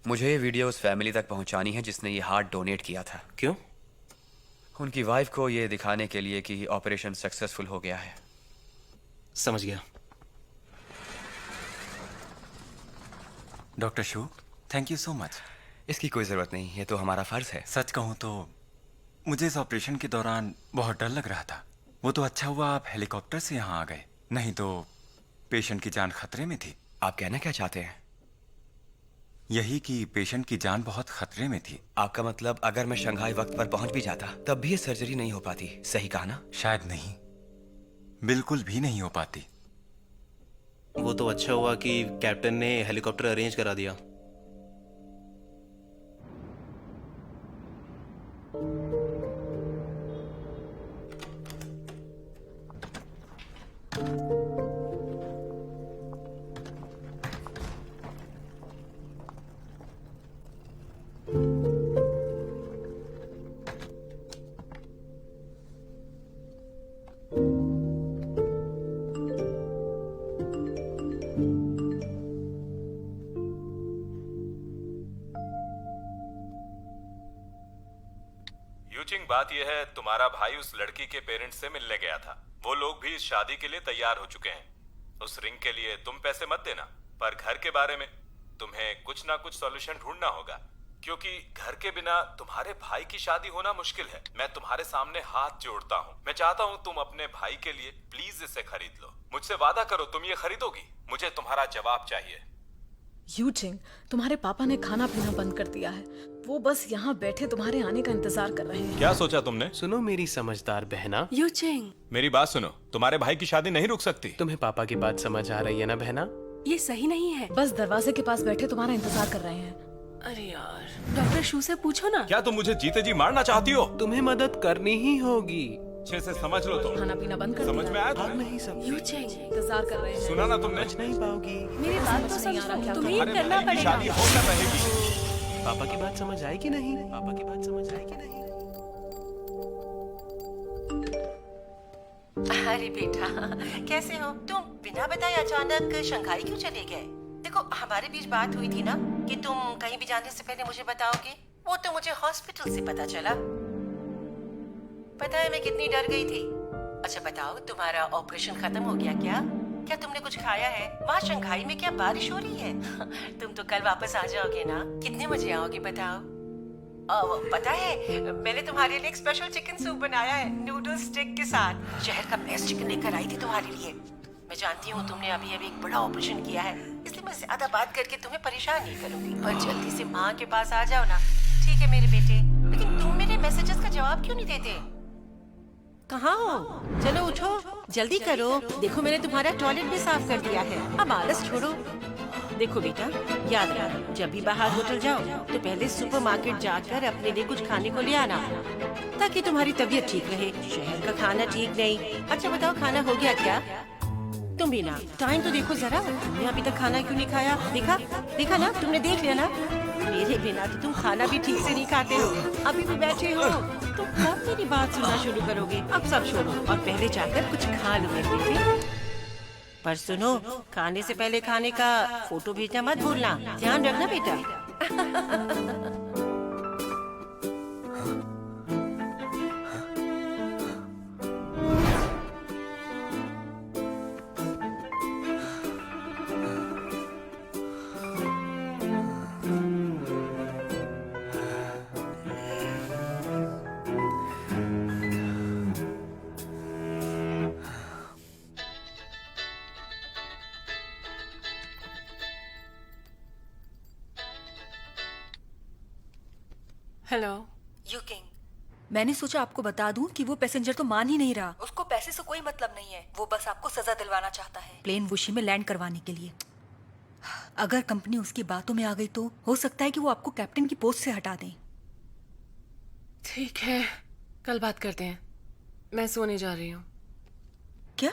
मुझे ये वीडियो उस फैमिली तक पहुंचानी है जिसने ये हार्ट डोनेट किया था। क्यों? उनकी वाइफ को ये दिखाने के लिए कि ऑपरेशन सक्सेसफुल हो गया है। समझ गया। Doctor Shu, thank you so much. इसकी कोई ज़रूरत नहीं, ये तो हमारा फ़र्ज़ है। सच कहूँ तो मुझे इस ऑपरेशन के दौरान बहुत डर लग रहा था। वो तो अच्छा हुआ आप हेलीकॉप्टर से यहाँ आ गए, नहीं तो पेशेंट की जान खतरे में थी। आप कहना क्या चाहते हैं? यही कि पेशेंट की जान बहुत खतरे में थी। आपका मतलब अगर मैं शंघाई वक्त पर पहुंच भी जाता तब भी ये सर्जरी नहीं हो पाती, सही कहा ना? शायद नहीं, बिल्कुल भी नहीं हो पाती। वो तो अच्छा हुआ कि कैप्टन ने हेलीकॉप्टर अरेंज करा दिया। यूचिंग, बात यह है तुम्हारा भाई उस लड़की के पेरेंट्स से मिलने गया था। वो लोग भी इस शादी के लिए तैयार हो चुके हैं। उस रिंग के लिए तुम पैसे मत देना, पर घर के बारे में तुम्हें कुछ ना कुछ सॉल्यूशन ढूंढना होगा, क्योंकि घर के बिना तुम्हारे भाई की शादी होना मुश्किल है। मैं तुम्हारे सामने हाथ जोड़ता हूँ। मैं चाहता हूँ तुम अपने भाई के लिए प्लीज इसे खरीद लो। मुझसे वादा करो तुम ये खरीदोगी। मुझे तुम्हारा जवाब चाहिए। यूचिंग, तुम्हारे पापा ने खाना पीना बंद कर दिया है। वो बस यहाँ बैठे तुम्हारे आने का इंतजार कर रहे हैं। क्या सोचा तुमने? सुनो मेरी समझदार बहना, यूचिंग, मेरी बात सुनो, तुम्हारे भाई की शादी नहीं रुक सकती। तुम्हें पापा की बात समझ आ रही है ना बहना? ये सही नहीं है। बस दरवाजे के पास बैठे तुम्हारा इंतजार कर रहे हैं। अरे यार, डॉक्टर शू से पूछो ना। क्या तुम मुझे जीते जी मारना चाहती हो? तुम्हें मदद करनी ही होगी। अच्छे से समझ लो तुम। खाना पीना बंद कर समझ में दिया। आया आप तुम्हें? नहीं सब यूचिंग, इंतजार कर रहे हैं। सुना ना तुमने? नहीं पाओगी। मेरी बात तो नहीं आ रहा, क्या समझो। तुम्हें तुम्हारे ये करना भाई की पड़ेगा। शादी होकर रहेगी। पापा की बात समझ आई कि नहीं? पापा की बात समझ आई कि नहीं? अरे बेटा, कैसे हो तुम? बिना बताए अचानक शंघाई क्यों चले गए? देखो, हमारे बीच बात हुई थी ना कि तुम कहीं भी जाने से पहले मुझे बताओगे। वो तो मुझे हॉस्पिटल से पता चला। पता है मैं कितनी डर गई थी। अच्छा बताओ, तुम्हारा ऑपरेशन खत्म हो गया क्या? क्या तुमने कुछ खाया है? वहाँ शंघाई में क्या बारिश हो रही है? तुम तो कल वापस आ जाओगे ना? कितने बजे आओगे बताओ? पता है मैंने तुम्हारे लिए एक स्पेशल चिकन सूप बनाया है, नूडल स्टिक के साथ। शहर का बेस्ट चिकन लेकर आई थी तुम्हारे लिए। मैं जानती हूँ तुमने अभी अभी एक बड़ा ऑपरेशन किया है, इसलिए मैं ज्यादा बात करके तुम्हें परेशान नहीं करूंगी। पर जल्दी से माँ के पास आ जाओ ना। ठीक है मेरे बेटे, लेकिन तुम मेरे मैसेजेस का जवाब क्यों नहीं देते? कहाँ हो? चलो उठो, जल्दी करो। देखो मैंने तुम्हारा टॉयलेट भी साफ कर दिया है। अब आलस छोड़ो। देखो बेटा, याद रखना, जब भी बाहर होटल जाओ तो पहले सुपरमार्केट जाकर अपने लिए कुछ खाने को ले आना, ताकि तुम्हारी तबीयत ठीक रहे। शहर का खाना ठीक नहीं। अच्छा बताओ, खाना हो गया क्या? तुम भी ना, टाइम तो देखो जरा, तुमने अभी तक खाना क्यों नहीं खाया? देखा देखा ना, तुमने देख लिया ना? मेरे बिना तो तुम खाना भी ठीक से नहीं खाते हो। अभी भी बैठे हो, तो कब मेरी बात सुनना शुरू करोगे? अब सब छोड़ो और पहले जाकर कुछ खा लो मेरे बेटे। पर सुनो, खाने से पहले खाने का फोटो भेजना मत भूलना, ध्यान रखना बेटा। हेलो। यू किंग, मैंने सोचा आपको बता दूं कि वो पैसेंजर तो मान ही नहीं रहा। उसको पैसे से कोई मतलब नहीं है, वो बस आपको सजा दिलवाना चाहता है प्लेन वुशी में लैंड करवाने के लिए। अगर कंपनी उसकी बातों में आ गई तो हो सकता है कि वो आपको कैप्टन की पोस्ट से हटा दें। ठीक है, कल बात करते हैं। मैं सोने जा रही हूँ। क्या?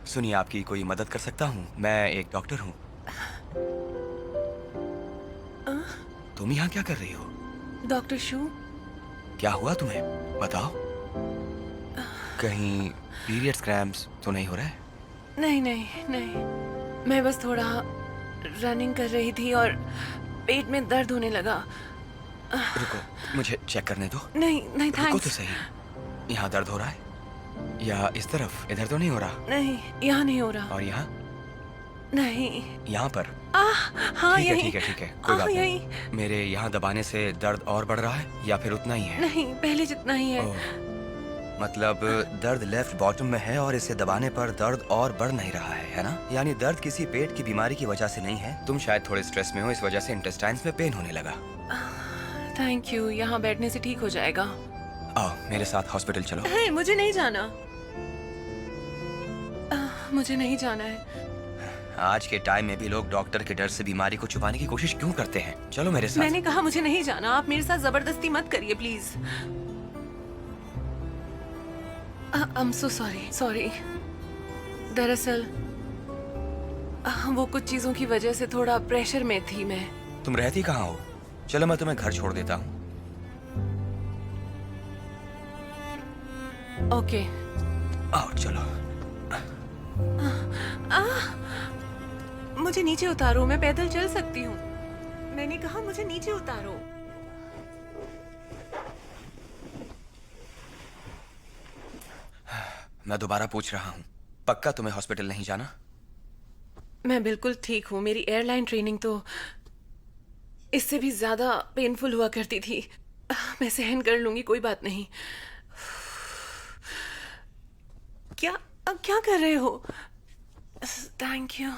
सुनिए, आपकी कोई मदद कर सकता हूँ? मैं एक डॉक्टर हूँ। तुम यहाँ क्या कर रही हो? डॉक्टर शू, क्या हुआ तुम्हें? बताओ। कहीं पीरियड्स क्रैम्प्स तो नहीं हो रहा है? नहीं नहीं नहीं, मैं बस थोड़ा रनिंग कर रही थी और पेट में दर्द होने लगा। रुको, मुझे चेक करने दो। नहीं नहीं, रुको तो थैंक्स। सही। यहाँ दर्द हो रहा है? या इस तरफ? इधर तो नहीं हो रहा? नहीं, यहाँ नहीं हो रहा। और यहाँ? नहीं। यहाँ पर? हाँ ठीक है यही। ठीक है ठीक है, कोई बात यही। नहीं। मेरे यहाँ दबाने से दर्द और बढ़ रहा है या फिर उतना ही है? नहीं, पहले जितना ही है। ओह, मतलब दर्द लेफ्ट बॉटम में है और इसे दबाने पर दर्द और बढ़ नहीं रहा है ना? यानी दर्द किसी पेट की बीमारी की वजह से नहीं है। तुम शायद थोड़े स्ट्रेस में हो, इस वजह से इंटेस्टाइन्स में पेन होने लगा। थैंक यू, यहाँ बैठने से ठीक हो जाएगा। आओ मेरे साथ हॉस्पिटल चलो। नहीं, मुझे नहीं जाना। मुझे नहीं जाना है। आज के टाइम में भी लोग डॉक्टर के डर से बीमारी को छुपाने की कोशिश क्यों करते हैं? चलो मेरे साथ। मैंने कहा मुझे नहीं जाना। आप मेरे साथ जबरदस्ती मत करिए please. I am so sorry. दरअसल वो कुछ चीजों की वजह से थोड़ा प्रेशर में थी मैं। तुम रहती कहाँ हो? चलो मैं तुम्हें घर छोड़ देता हूँ। ओके। आओ चलो। मुझे नीचे उतारो, मैं पैदल चल सकती हूँ। मैंने कहा मुझे नीचे उतारो। मैं दोबारा पूछ रहा हूँ, पक्का तुम्हें हॉस्पिटल नहीं जाना? मैं बिल्कुल ठीक हूँ। मेरी एयरलाइन ट्रेनिंग तो इससे भी ज्यादा पेनफुल हुआ करती थी। मैं सहन कर लूंगी, कोई बात नहीं। क्या कर रहे हो? Thank you.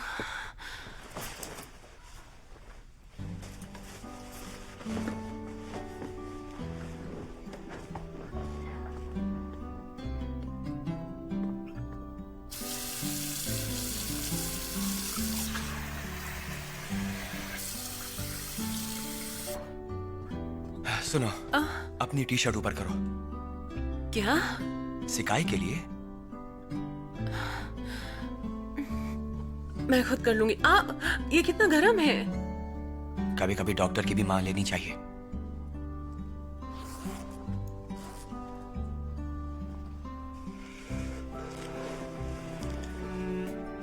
सुनो, अपनी टी शर्ट ऊपर करो। क्या? सिकाई के लिए। मैं खुद कर लूंगी। ये कितना गर्म है। कभी कभी डॉक्टर की भी मान लेनी चाहिए।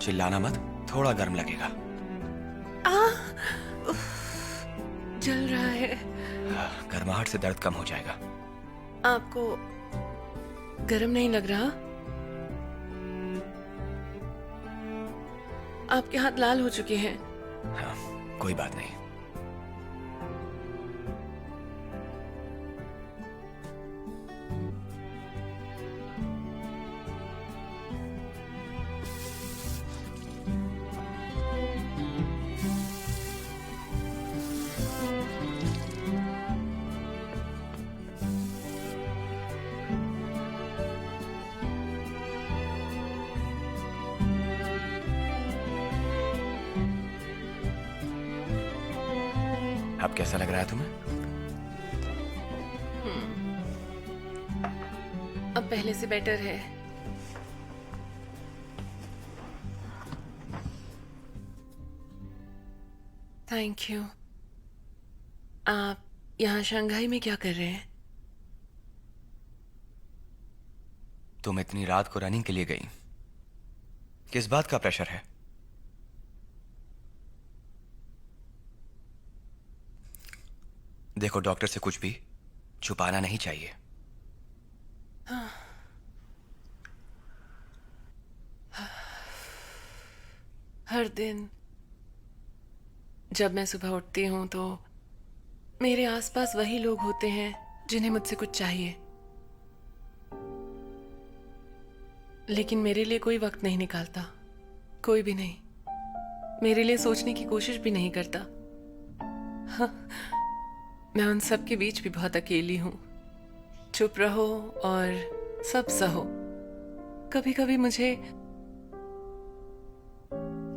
चिल्लाना मत, थोड़ा गर्म लगेगा। जल रहा है। गर्माहट से दर्द कम हो जाएगा। आपको गर्म नहीं लग रहा? आपके हाथ लाल हो चुके हैं। हाँ, कोई बात नहीं। अब कैसा लग रहा है तुम्हें? अब पहले से बेटर है। Thank you. आप यहाँ शंघाई में क्या कर रहे हैं? तुम इतनी रात को रनिंग के लिए गई, किस बात का प्रेशर है? देखो, डॉक्टर से कुछ भी छुपाना नहीं चाहिए। हर दिन जब मैं सुबह उठती हूँ तो मेरे आसपास वही लोग होते हैं जिन्हें मुझसे कुछ चाहिए, लेकिन मेरे लिए कोई वक्त नहीं निकालता। कोई भी नहीं। मेरे लिए सोचने की कोशिश भी नहीं करता। हाँ, मैं उन सब के बीच भी बहुत अकेली हूं। चुप रहो और सब सहो। कभी कभी मुझे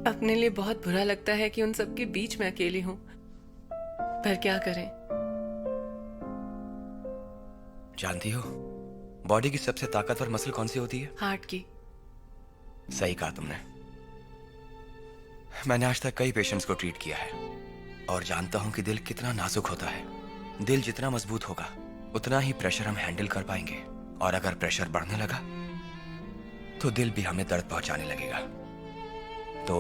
अपने लिए बहुत बुरा लगता है कि उन सब के बीच में अकेली हूं, पर क्या करें। जानती हो, बॉडी की सबसे ताकतवर मसल कौन सी होती है? हार्ट की। सही कहा तुमने। मैंने आज तक कई पेशेंट्स को ट्रीट किया है और जानता हूं कि दिल कितना नाजुक होता है। दिल जितना मजबूत होगा उतना ही प्रेशर हम हैंडल कर पाएंगे, और अगर प्रेशर बढ़ने लगा तो दिल भी हमें दर्द पहुंचाने लगेगा। तो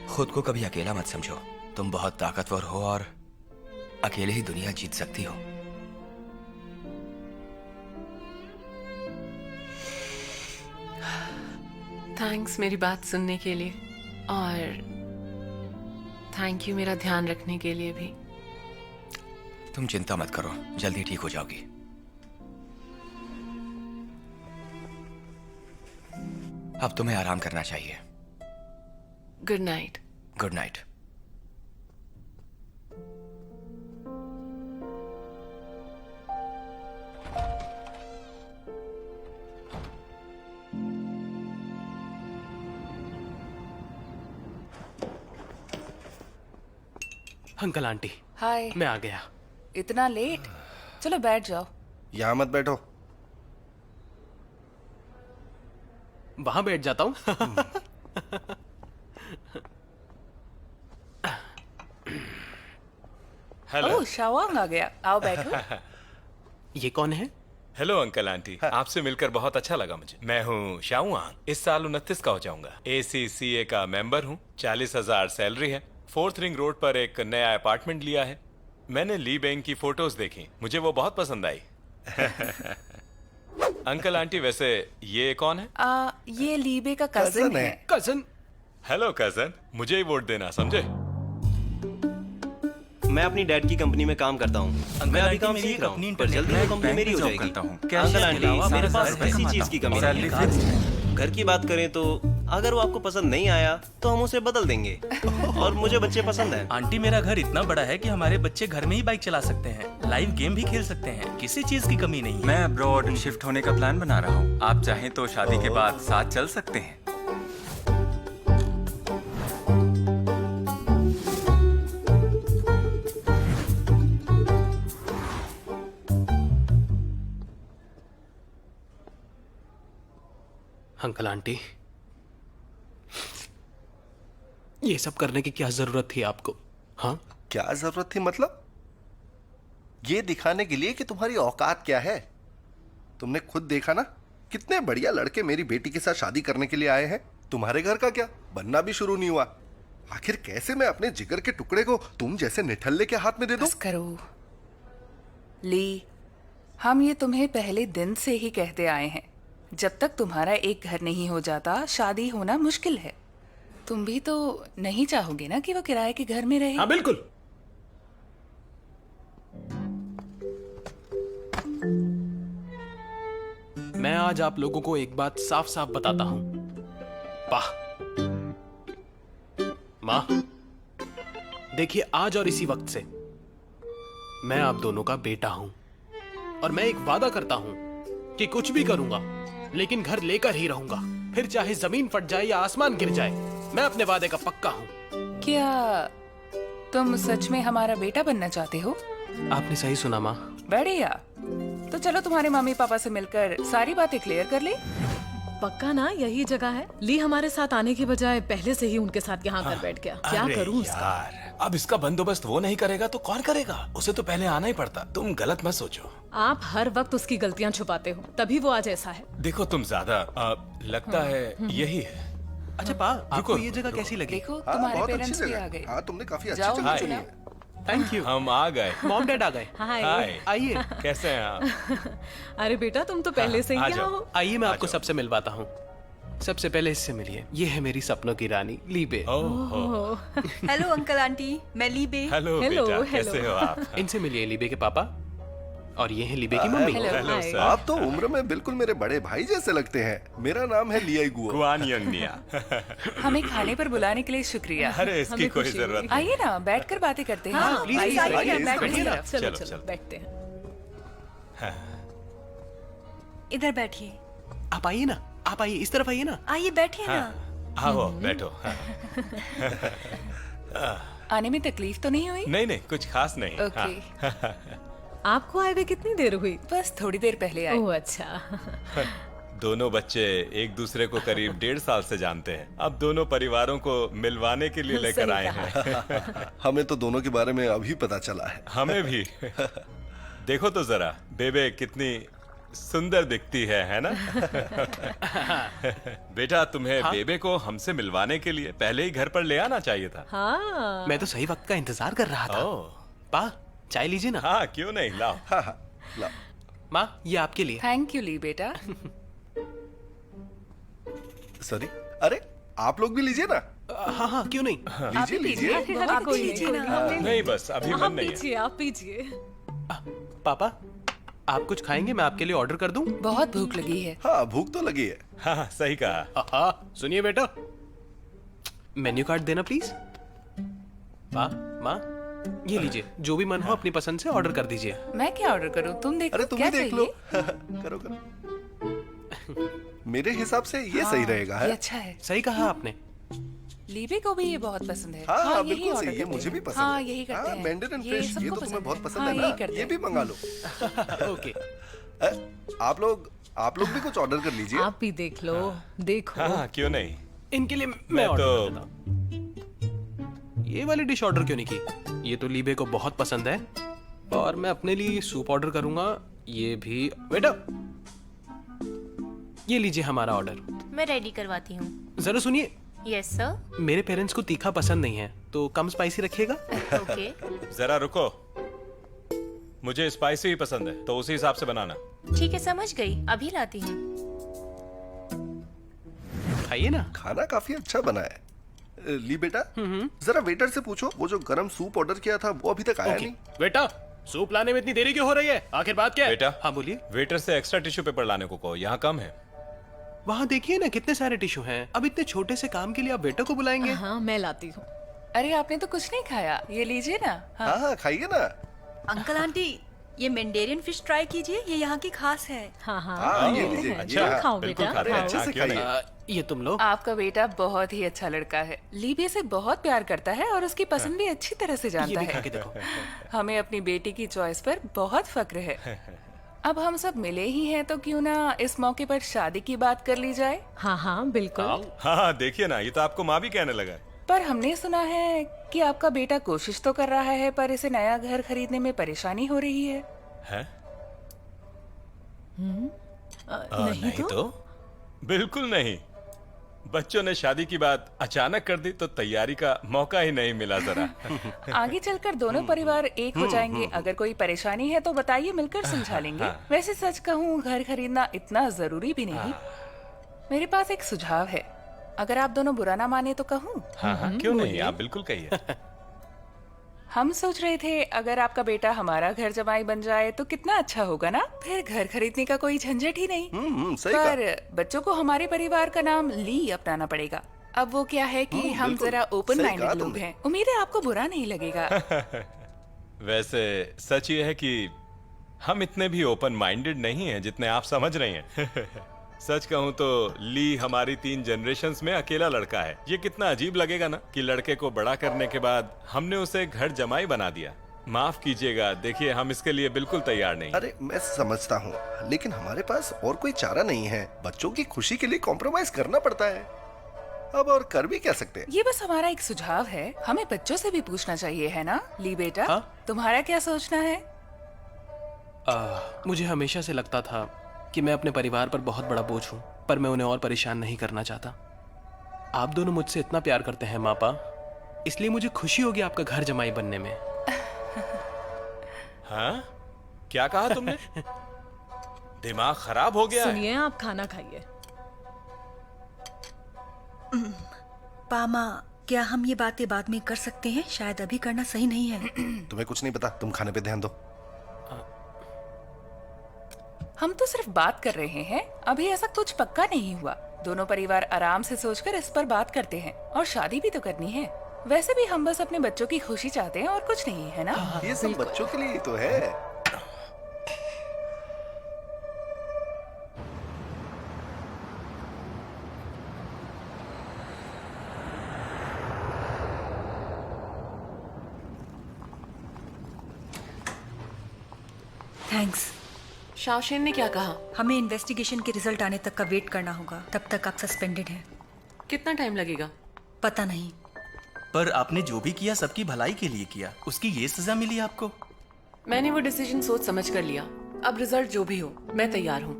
खुद को कभी अकेला मत समझो। तुम बहुत ताकतवर हो और अकेले ही दुनिया जीत सकती हो। थैंक्स मेरी बात सुनने के लिए, और थैंक यू मेरा ध्यान रखने के लिए भी। तुम चिंता मत करो, जल्दी ठीक हो जाओगी। अब तुम्हें आराम करना चाहिए। Good night. Good night. Uncle aunty, hi. मैं आ गया। इतना लेट? चलो बैठ जाओ। यहाँ मत बैठो। वहां बैठ जाता हूँ। हेलो। ओह, शावांग आ गया। आओ बैठो। ये कौन है? हेलो अंकल आंटी, आपसे मिलकर बहुत अच्छा लगा मुझे। मैं हूँ शाओआंग। इस साल 29 का हो जाऊंगा। ACCA का मेंबर हूँ। 40,000 सैलरी है। 4th रिंग रोड पर एक नया अपार्टमेंट लिया है। मैंने ली बैंक की फोटोज देखी, मुझे वो बहुत पसंद आई। अंकल आंटी, वैसे ये कौन है? ये लीबे का कजिन है। कजन? हेलो कजन, मुझे ही वोट देना, समझे? मैं अपनी डैड की कंपनी में काम करता हूँ। मैं अभी काम सीख रहा हूँ, पर जल्दी वो कंपनी मेरी हो जाएगी। अंकल आंटी, मेरे पास किसी चीज की कमी नहीं है। घर की बात करें तो अगर वो आपको पसंद नहीं आया तो हम उसे बदल देंगे। और मुझे बच्चे पसंद हैं। आंटी, मेरा घर इतना बड़ा है कि हमारे बच्चे घर में ही बाइक चला सकते हैं, लाइव गेम भी खेल सकते हैं, किसी चीज की कमी नहीं है। मैं अब्रॉड शिफ्ट होने का प्लान बना रहा हूँ। आप चाहें तो शादी के बाद साथ चल सकते हैं। अंकल आंटी, ये सब करने की क्या जरूरत थी आपको? हाँ, क्या जरूरत थी मतलब? ये दिखाने के लिए कि तुम्हारी औकात क्या है। तुमने खुद देखा ना, कितने बढ़िया लड़के मेरी बेटी के साथ शादी करने के लिए आए हैं। तुम्हारे घर का क्या बनना भी शुरू नहीं हुआ। आखिर कैसे मैं अपने जिगर के टुकड़े को तुम जैसे निठल्ले के हाथ में दे दूं? बस करो ली, हम ये तुम्हें पहले दिन से ही कहते आए हैं, जब तक तुम्हारा एक घर नहीं हो जाता शादी होना मुश्किल है। तुम भी तो नहीं चाहोगे ना कि वो किराए के घर में रहे? हाँ बिल्कुल। मैं आज आप लोगों को एक बात साफ साफ बताता हूं। वाह माँ, देखिए आज और इसी वक्त से मैं आप दोनों का बेटा हूं और मैं एक वादा करता हूं कि कुछ भी करूंगा लेकिन घर लेकर ही रहूंगा, फिर चाहे जमीन फट जाए या आसमान गिर जाए, मैं अपने वादे का पक्का हूं। क्या तुम सच में हमारा बेटा बनना चाहते हो? आपने सही सुना माँ। बढ़िया, तो चलो तुम्हारे मम्मी पापा से मिलकर सारी बातें क्लियर कर ले। पक्का ना यही जगह है? ली हमारे साथ आने की बजाय पहले से ही उनके साथ यहाँ कर बैठ गया। क्या करूँ इसका? अब इसका बंदोबस्त वो नहीं करेगा तो कौन करेगा? उसे तो पहले आना ही पड़ता। तुम गलत मत सोचो। आप हर वक्त उसकी गलतियाँ छुपाते हो, तभी वो आज ऐसा है। देखो तुम ज्यादा लगता है यही है। अच्छा पा, आपको ये जगह कैसी लगी? देखो तुम्हारे पेरेंट्स भी आ गए। हाँ, तुमने काफी अच्छी जाओ जगह चुनी है। Thank you. हम आ गए। मॉम डैड आ गए। हाय। आइए। कैसे हैं आप? अरे बेटा तुम तो पहले से ही यहाँ हो। आइए मैं आपको सबसे मिलवाता हूँ। सबसे पहले इससे मिलिए, ये है मेरी सपनों की रानी लीबे। हेलो अंकल आंटी, मैं लीबे। हेलो बेटा, कैसे हो आप? इनसे मिलिए लीबे के पापा, और ये है लीबे की मम्मी। Hello sir. आप तो उम्र में बिल्कुल मेरे बड़े भाई जैसे लगते हैं। मेरा नाम है लियाई गुओ। गुआन यंगनिया। हमें खाने पर बुलाने के लिए शुक्रिया। अरे इसकी कोई जरूरत नहीं। आइए ना, बैठकर बातें करते हैं। हाँ, प्लीज आइए, बैठिए ना। चलो चलो बैठते हैं। इधर बैठिए। आप आइए ना, आप आइए, इस तरफ आइए ना। आइए बैठिए ना। आओ बैठो। आने में तकलीफ तो नहीं हुई? नहीं नहीं, कुछ खास नहीं। ओके। आपको आए हुए कितनी देर हुई? बस थोड़ी देर पहले आए। ओह अच्छा। दोनों बच्चे एक दूसरे को करीब 1.5 साल से जानते हैं। अब दोनों परिवारों को मिलवाने के लिए लेकर आए हैं। हमें तो दोनों के बारे में अभी पता चला है। हमें भी। देखो तो जरा, बेबे कितनी सुंदर दिखती है ना? बेटा तुम्हें बेबे को हमसे मिलवाने के लिए पहले ही घर पर ले आना चाहिए था। हाँ। मैं तो सही वक्त का इंतजार कर रहा था। पा, चाय लीजिए ना। हाँ क्यों नहीं, लाओ। हाँ, लाओ। माँ ये आपके लिए। थैंक यू ली बेटा। सॉरी, अरे आप लोग भी लीजिए ना। हाँ हाँ क्यों नहीं। लीजिए लीजिए। नहीं बस अभी मन नहीं है। आप पीजिए। पापा आप कुछ खाएंगे? मैं आपके लिए ऑर्डर कर दूं? बहुत भूख लगी है। हाँ भूख तो लगी है। हाँ सही कहा। सुनिए बेटा, मेन्यू कार्ड देना प्लीज। माँ माँ ये लीजिए, जो भी मन हो अपनी पसंद से ऑर्डर कर दीजिए। मैं क्या ऑर्डर करूं? तुम देखो। अरे तुम क्या भी देख लो। चाहिए? करो करो। मेरे हिसाब से ये सही रहेगा है। ये अच्छा है। सही कहा आपने। लीबे को भी ये बहुत पसंद है। हाँ, यही बिल्कुल ऑर्डर सही है, करते मुझे भी हैं। पसंद हाँ है। यही करते हैं। मैंडेरिन ये फ्रेश, ये सबको तो तुम्हें पसंद बहुत है। पसंद हाँ, है यही ना? करते ये हैं। भी मंगा लो। ओके। आप लोग भी कुछ ऑर्डर कर लीजिए। आप भी देख लो, देखो। हाँ क्यों नहीं। इनके लिए मैं ऑर्डर कर देता हूं। ये वाली डिश ऑर्डर क्यों नहीं की? ये तो लीबे को बहुत पसंद है। और मैं अपने लिए सूप ऑर्डर करूंगा। ये भी बेटा, ये लीजिए हमारा ऑर्डर। मैं रेडी करवाती हूँ। जरा सुनिए। Yes sir. मेरे पेरेंट्स को तीखा पसंद नहीं है, तो कम स्पाइसी रखिएगा। ओके। जरा रुको, मुझे स्पाइसी ही पसंद है तो उसी हिसाब से बनाना। ठीक है समझ गई, अभी लाती हूँ। खाइए ना। खाना काफी अच्छा बना है। ली बेटा, जरा वेटर से पूछो वो जो गरम सूप ऑर्डर किया था वो अभी तक आया नहीं। बेटा सूप लाने में इतनी देरी क्यों हो रही है? आखिर बात क्या है? बेटा हाँ बोलिए। वेटर से एक्स्ट्रा टिश्यू पेपर लाने को कहो, यहाँ कम है। वहाँ देखिए ना कितने सारे टिश्यू हैं। अब इतने छोटे से काम के लिए आप वेटर को बुलाएंगे? हाँ मैं लाती हूँ। अरे आपने तो कुछ नहीं खाया, ये लीजिए ना। हाँ हाँ खाइए ना। अंकल आंटी ये मैंडेरियन फिश ट्राई कीजिए, ये यहाँ की खास है। हाँ हाँ, हाँ ये लीजिए। अच्छा, खाओ बिल्कुल बेटा, खाते हैं, खाओ। अच्छे से खाइए। ये तुम लोग। आपका बेटा बहुत ही अच्छा लड़का है। लीबे से बहुत प्यार करता है और उसकी पसंद भी अच्छी तरह से ये जानता भी खा है। के देखो। हमें अपनी बेटी की चॉइस पर बहुत फक्र है। अब हम सब मिले ही हैं तो क्यों ना इस मौके पर शादी की बात कर ली जाए। हाँ हाँ बिल्कुल। हाँ देखिए ना, ये तो आपको माँ भी कहने लगा है। पर हमने सुना है कि आपका बेटा कोशिश तो कर रहा है पर इसे नया घर खरीदने में परेशानी हो रही है। है? नहीं तो बिल्कुल नहीं। बच्चों ने शादी की बात अचानक कर दी तो तैयारी का मौका ही नहीं मिला जरा। आगे चलकर दोनों परिवार एक हो जाएंगे। अगर कोई परेशानी है तो बताइए, मिलकर सुलझा लेंगे। वैसे सच कहूँ घर खरीदना इतना जरूरी भी नहीं। मेरे पास एक सुझाव है, अगर आप दोनों बुरा ना माने तो कहूँ? हाँ, क्यों नहीं, आप बिल्कुल कहिए। हम सोच रहे थे अगर आपका बेटा हमारा घर जमाई बन जाए तो कितना अच्छा होगा ना। फिर घर खरीदने का कोई झंझट ही नहीं। सही पर बच्चों को हमारे परिवार का नाम ली अपनाना पड़ेगा। अब वो क्या है कि हम जरा ओपन माइंडेड लोग हैं। उम्मीद है आपको बुरा नहीं लगेगा। वैसे सच ये है कि हम इतने भी ओपन माइंडेड नहीं हैं जितने आप समझ रही हैं। सच कहूं तो ली हमारी 3 जनरेशन्स में अकेला लड़का है। ये कितना अजीब लगेगा ना कि लड़के को बड़ा करने के बाद हमने उसे घर जमाई बना दिया। माफ कीजिएगा, देखिए हम इसके लिए बिल्कुल तैयार नहीं। अरे मैं समझता हूँ, लेकिन हमारे पास और कोई चारा नहीं है। बच्चों की खुशी के लिए कॉम्प्रोमाइज करना पड़ता है। अब और कर भी क्या सकते हैं? ये बस हमारा एक सुझाव है। हमें बच्चों से भी पूछना चाहिए, है ना ली बेटा? तुम्हारा क्या सोचना है? मुझे हमेशा से लगता था कि मैं अपने परिवार पर बहुत बड़ा बोझ हूँ, पर मैं उन्हें और परेशान नहीं करना चाहता। आप दोनों मुझसे इतना प्यार करते हैं मापा, इसलिए मुझे खुशी होगी आपका घर जमाई बनने में। हाँ? क्या कहा तुमने? दिमाग खराब हो गया है? सुनिए, आप खाना खाइए। पामा, क्या हम ये बातें बाद में कर सकते हैं? शायद अभी करना सही नहीं है। तुम्हें कुछ नहीं पता, तुम खाने पे ध्यान दो। हम तो सिर्फ बात कर रहे हैं, अभी ऐसा कुछ पक्का नहीं हुआ। दोनों परिवार आराम से सोचकर इस पर बात करते हैं, और शादी भी तो करनी है। वैसे भी हम बस अपने बच्चों की खुशी चाहते हैं और कुछ नहीं, है ना? ये सब बच्चों के लिए ही तो है। थैंक्स। शाओशेन ने क्या कहा? हमें इन्वेस्टिगेशन के रिजल्ट आने तक का वेट करना होगा। तब तक आप सस्पेंडेड हैं। कितना टाइम लगेगा? पता नहीं। पर आपने जो भी किया सबकी भलाई के लिए किया, उसकी ये सजा मिली आपको। मैंने वो डिसीजन सोच समझ कर लिया। अब रिजल्ट जो भी हो, मैं तैयार हूँ।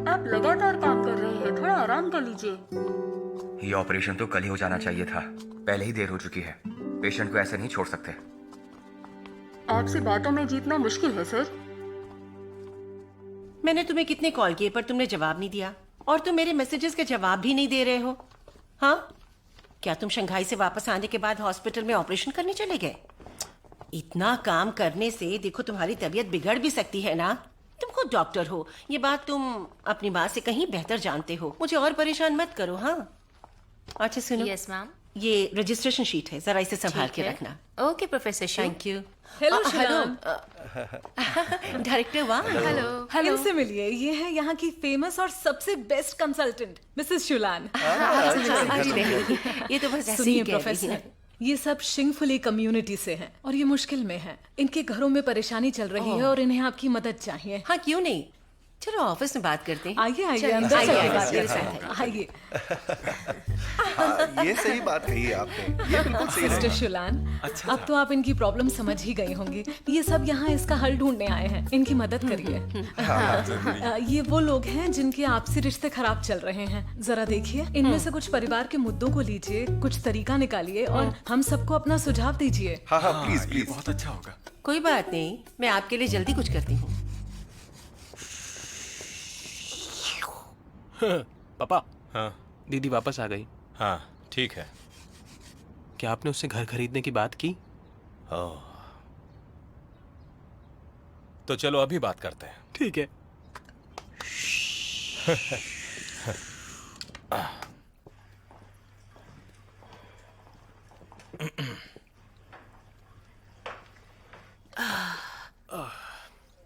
आप लगातार काम कर रहे हैं, थोड़ा आराम कर लीजिए। ये ऑपरेशन तो कल ही हो जाना चाहिए था। पहले ही देर हो चुकी है। पेशेंट को ऐसे नहीं छोड़ सकते। आपसे बातों में जीतना मुश्किल है सर। मैंने तुम्हें कितने कॉल किए पर तुमने जवाब नहीं दिया, और तुम मेरे मैसेजेस के जवाब भी नहीं दे रहे हो। हाँ, क्या तुम शंघाई से वापस आने के बाद हॉस्पिटल में ऑपरेशन करने चले गए? इतना काम करने से देखो तुम्हारी तबीयत बिगड़ भी सकती है ना। तुम खुद डॉक्टर हो, ये बात तुम अपनी माँ से कहीं बेहतर जानते हो। मुझे और परेशान मत करो। हाँ, अच्छा सुनो। Yes ma'am. ये रजिस्ट्रेशन शीट है, जरा इसे संभाल के रखना। Okay professor Shu. Thank you. Hello hello Shilan. Director, वाह। हेलो, इनसे मिलिए। ये है यहाँ की फेमस और सबसे बेस्ट कंसल्टेंट मिसेस शुलान। ये तो बस ऐसे ही सुनिए कह रही प्रोफेसर, है। ये सब शिंगफुली कम्युनिटी से हैं और ये मुश्किल में हैं। इनके घरों में परेशानी चल रही है और इन्हें आपकी मदद चाहिए। हाँ, क्यों नहीं, चलो ऑफिस में बात करते हैं। आइए आइए, चलिए, अंदर आइए, चलिए, आइए, बात मेरे करते साथ हैं। आइए। हाँ, ये सही बात कही है आपने। ये बिल्कुल सही सिस्टर है। शुलान, अब तो आप इनकी प्रॉब्लम समझ ही गई होंगी। ये सब यहाँ इसका हल ढूंढने आए हैं। इनकी मदद करिए। ये वो लोग हैं जिनके आपसी रिश्ते खराब चल रहे हैं। जरा देखिए, इनमें से कुछ परिवार के मुद्दों को लीजिए, कुछ तरीका निकालिए और हम सबको अपना सुझाव दीजिए। हाँ हाँ, प्लीज प्लीज। बहुत अच्छा होगा। कोई बात नहीं, मैं आपके लिए जल्दी कुछ करती हूँ। पापा। हाँ दीदी वापस आ गई। हाँ, ठीक है। क्या आपने उससे घर खरीदने की बात की? ओह, तो चलो अभी बात करते हैं। ठीक है।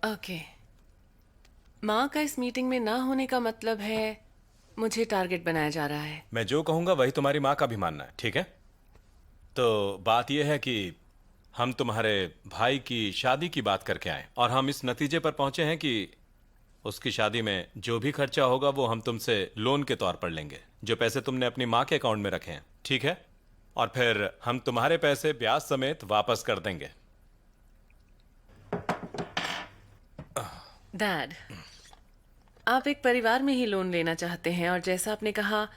ओके। माँ का इस मीटिंग में ना होने का मतलब है मुझे टारगेट बनाया जा रहा है। मैं जो कहूंगा वही तुम्हारी माँ का भी मानना है, ठीक है? तो बात यह है कि हम तुम्हारे भाई की शादी की बात करके आए और हम इस नतीजे पर पहुंचे हैं कि उसकी शादी में जो भी खर्चा होगा वो हम तुमसे लोन के तौर पर लेंगे, जो पैसे तुमने अपनी माँ के अकाउंट में रखे हैं, ठीक है? और फिर हम तुम्हारे पैसे ब्याज समेत वापस कर देंगे। डैड, आप एक परिवार में ही लोन लेना चाहते हैं और जैसा आपने कहा